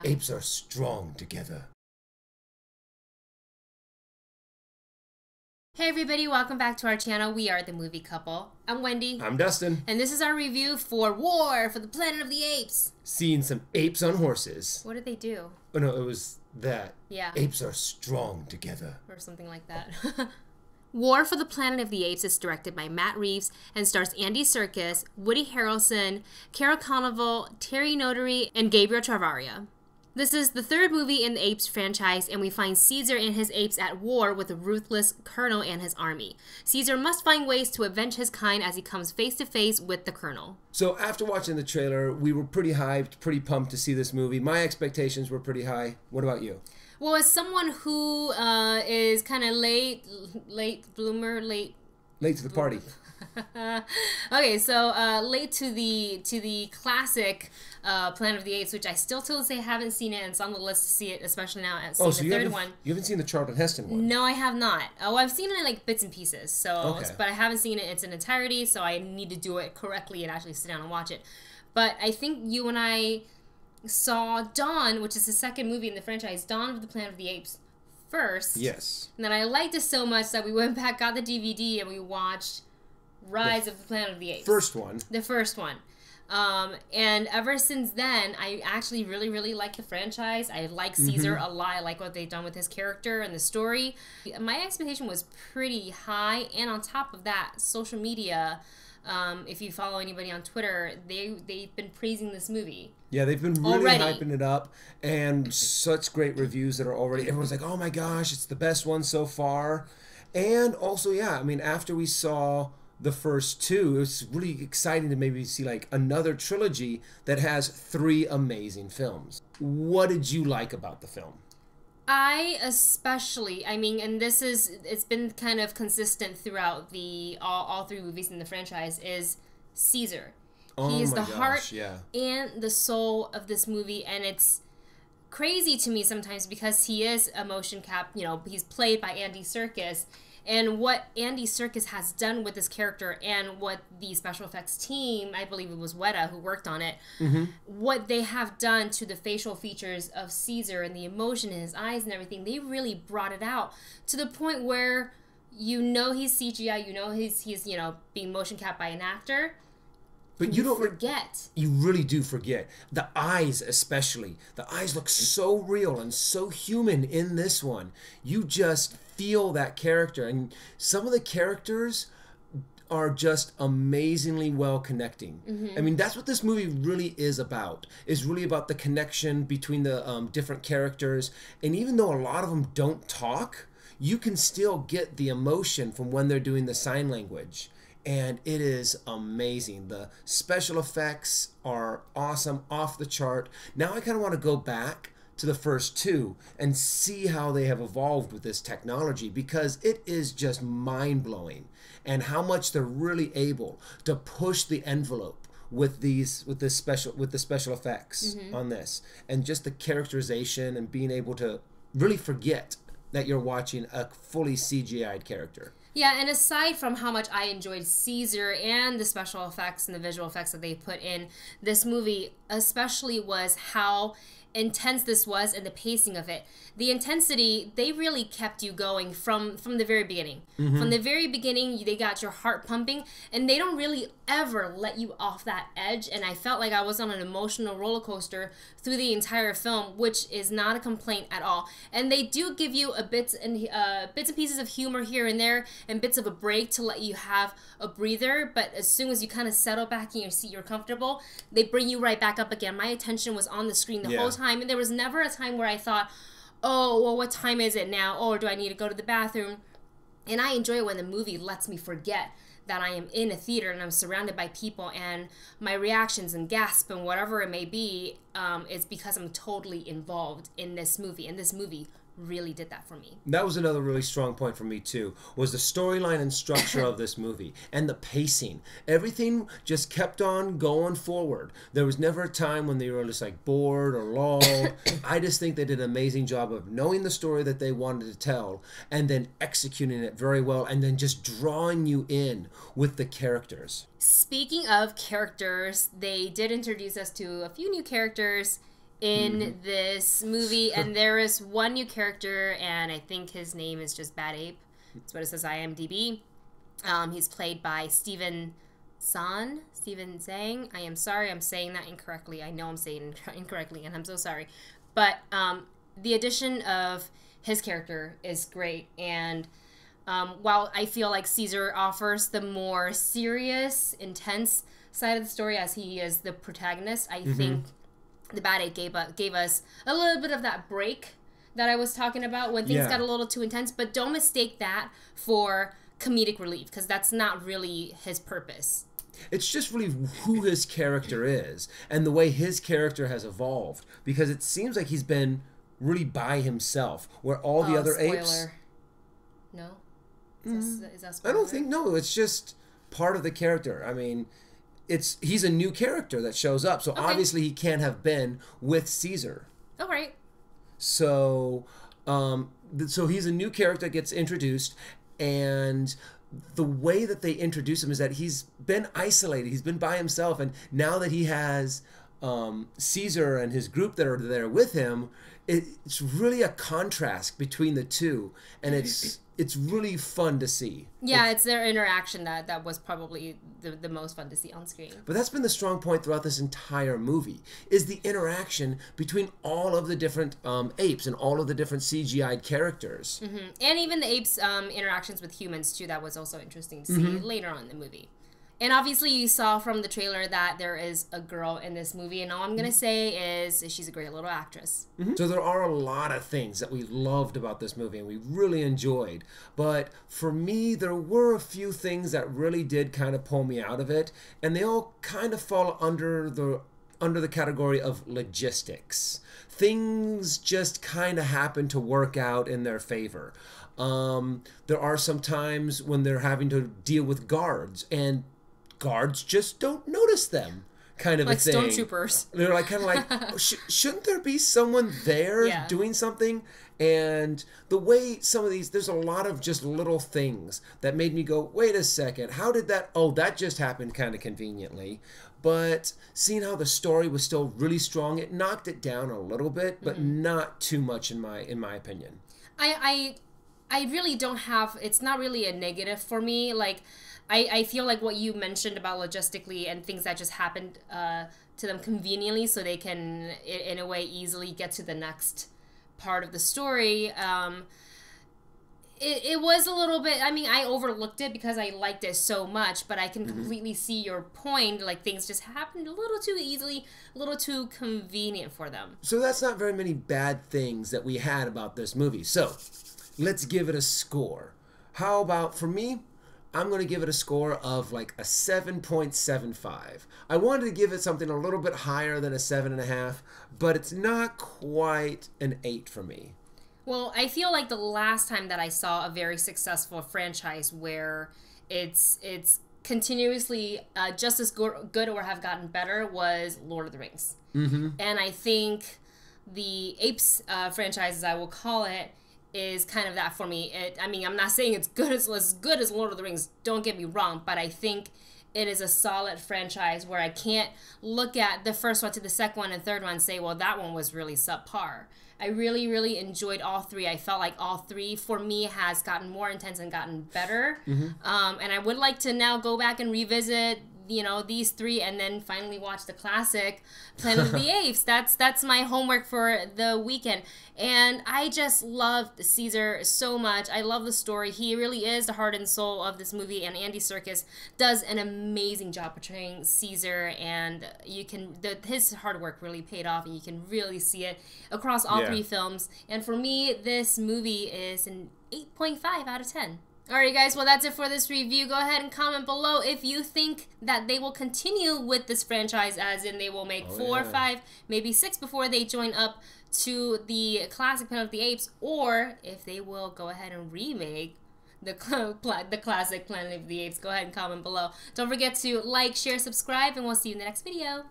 Apes are strong together. Hey everybody, welcome back to our channel. We are The Movie Couple. I'm Wendy. I'm Dustin. And this is our review for War for the Planet of the Apes. Seeing some apes on horses. What did they do? Oh no, it was that. Yeah. Apes are strong together. Or something like that. War for the Planet of the Apes is directed by Matt Reeves and stars Andy Serkis, Woody Harrelson, Konaval, Terry Notary, and Gabriel Chavarria. This is the third movie in the Apes franchise, and we find Caesar and his apes at war with the ruthless Colonel and his army. Caesar must find ways to avenge his kind as he comes face to face with the Colonel. So after watching the trailer, we were pretty hyped, pretty pumped to see this movie. My expectations were pretty high. What about you? Well, as someone who is kind of late bloomer, late to the party. Okay, so late to the classic Planet of the Apes, which I still to this day haven't seen it, and it's on the list to see it, especially now at seeing the third one. You haven't seen the Charlton Heston one? No, I have not. Oh, I've seen it in like bits and pieces, so okay. But I haven't seen it in its entirety, so I need to do it correctly and actually sit down and watch it. But I think you and I saw Dawn, which is the second movie in the franchise, Dawn of the Planet of the Apes, first. Yes. And then I liked it so much that we went back, got the DVD, and we watched Rise of the Planet of the Apes. First one. The first one. And ever since then, I actually really, really like the franchise. I like Caesar a lot. I like what they've done with his character and the story. My expectation was pretty high, and on top of that, social media, if you follow anybody on Twitter, they've been praising this movie. Yeah, they've been really hyping it up, and such great reviews that are already, everyone's like, oh my gosh, it's the best one so far. And also, yeah, I mean, after we saw the first two, it was really exciting to maybe see like another trilogy that has 3 amazing films. What did you like about the film? I especially, I mean, and it's been kind of consistent throughout all 3 movies in the franchise, is Caesar. Oh He is my the gosh, heart yeah. and the soul of this movie, and it's crazy to me sometimes because he is a motion cap, you know, he's played by Andy Serkis. And what Andy Serkis has done with this character, and what the special effects team, I believe it was Weta who worked on it, what they have done to the facial features of Caesar and the emotion in his eyes and everything, they really brought it out to the point where you know he's CGI, you know he's you know, being motion capped by an actor. But you don't forget. You really do forget. The eyes especially. The eyes look so real and so human in this one. You just feel that character. And some of the characters are just amazingly well connecting. I mean, that's what this movie really is about. It's really about the connection between the different characters. And even though a lot of them don't talk, you can still get the emotion from when they're doing the sign language. And it is amazing. The special effects are awesome, off the chart. Now I kind of want to go back to the first 2 and see how they have evolved with this technology, because it is just mind-blowing, and how much they're really able to push the envelope with the special effects on this, and just the characterization and being able to really forget that you're watching a fully CGI'd character. Yeah, and aside from how much I enjoyed Caesar and the special effects and the visual effects that they put in this movie, especially was how intense this was and the pacing of it. The intensity, they really kept you going from the very beginning. From the very beginning, they got your heart pumping, and they don't really ever let you off that edge, and I felt like I was on an emotional roller coaster through the entire film, which is not a complaint at all. And they do give you bits and pieces of humor here and there, and bits of a break to let you have a breather, but as soon as you kind of settle back in your seat, you're comfortable, they bring you right back up again. My attention was on the screen the whole time, and there was never a time where I thought, oh, well, what time is it now? Or do I need to go to the bathroom? And I enjoy it when the movie lets me forget that I am in a theater and I'm surrounded by people, and my reactions and gasp and whatever it may be is because I'm totally involved in this movie. And this movie really did that for me. That was another really strong point for me too, was the storyline and structure of this movie, and the pacing. Everything just kept on going forward. There was never a time when they were just like bored or lulled. I just think they did an amazing job of knowing the story that they wanted to tell, and then executing it very well, and then just drawing you in with the characters. Speaking of characters, they did introduce us to a few new characters in this movie, and there is one new character, and I think his name is just Bad Ape. That's what it says IMDb. He's played by Steven Zahn. I am sorry, I'm saying that incorrectly. I know I'm saying it incorrectly, and I'm so sorry. But the addition of his character is great, and while I feel like Caesar offers the more serious, intense side of the story as he is the protagonist, I think the Bad Ape gave us a little bit of that break that I was talking about when things got a little too intense. But don't mistake that for comedic relief, because that's not really his purpose. It's just really who his character is and the way his character has evolved, because it seems like he's been really by himself, where all the other apes... No? Is that spoiler? I don't think, no, it's just part of the character. I mean, he's a new character that shows up, so obviously he can't have been with Caesar. All right. So, so he's a new character that gets introduced, and the way that they introduce him is that he's been isolated. He's been by himself, and now that he has Caesar and his group that are there with him, it's really a contrast between the two, and it's really fun to see. Yeah, it's their interaction that was probably the most fun to see on screen. But that's been the strong point throughout this entire movie, is the interaction between all of the different apes and all of the different CGI'd characters. And even the apes' interactions with humans, too. That was also interesting to see later on in the movie. And obviously you saw from the trailer that there is a girl in this movie, and all I'm going to say is she's a great little actress. So there are a lot of things that we loved about this movie and we really enjoyed. But for me, there were a few things that really did kind of pull me out of it, and they all kind of fall under the category of logistics. Things just kind of happen to work out in their favor. There are some times when they're having to deal with guards, and guards just don't notice them, kind of like a thing. Like stormtroopers. They're like, kind of like, shouldn't there be someone there doing something? And the way some of these, there's a lot of just little things that made me go, wait a second, how did that, that just happened kind of conveniently. But seeing how the story was still really strong, it knocked it down a little bit, but not too much in my opinion. I really don't have, it's not really a negative for me. Like, I feel like what you mentioned about logistically and things that just happened to them conveniently so they can, in a way, easily get to the next part of the story. It was a little bit, I mean, I overlooked it because I liked it so much, but I can completely see your point. Like, things just happened a little too easily, a little too convenient for them. So that's not very many bad things that we had about this movie. So let's give it a score. How about, for me, I'm going to give it a score of like a 7.75. I wanted to give it something a little bit higher than a 7.5, but it's not quite an 8 for me. Well, I feel like the last time that I saw a very successful franchise where it's continuously just as good or have gotten better was Lord of the Rings. And I think the Apes franchise, as I will call it, is kind of that for me. I mean, I'm not saying it's as good as Lord of the Rings, don't get me wrong, but I think it is a solid franchise where I can't look at the first one to the second one and third one and say, well, that one was really subpar. I really, really enjoyed all three. I felt like all three, for me, has gotten more intense and gotten better. And I would like to now go back and revisit, these three, and then finally watch the classic Planet of the Apes. That's my homework for the weekend. And I just loved Caesar so much. I love the story. He really is the heart and soul of this movie, and Andy Serkis does an amazing job portraying Caesar, and his hard work really paid off, and you can really see it across all three films. And for me, this movie is an 8.5 out of 10. Alright guys, well that's it for this review. Go ahead and comment below if you think that they will continue with this franchise, as in they will make 4, 5, maybe 6 before they join up to the classic Planet of the Apes, or if they will go ahead and remake the classic Planet of the Apes. Go ahead and comment below. Don't forget to like, share, subscribe, and we'll see you in the next video.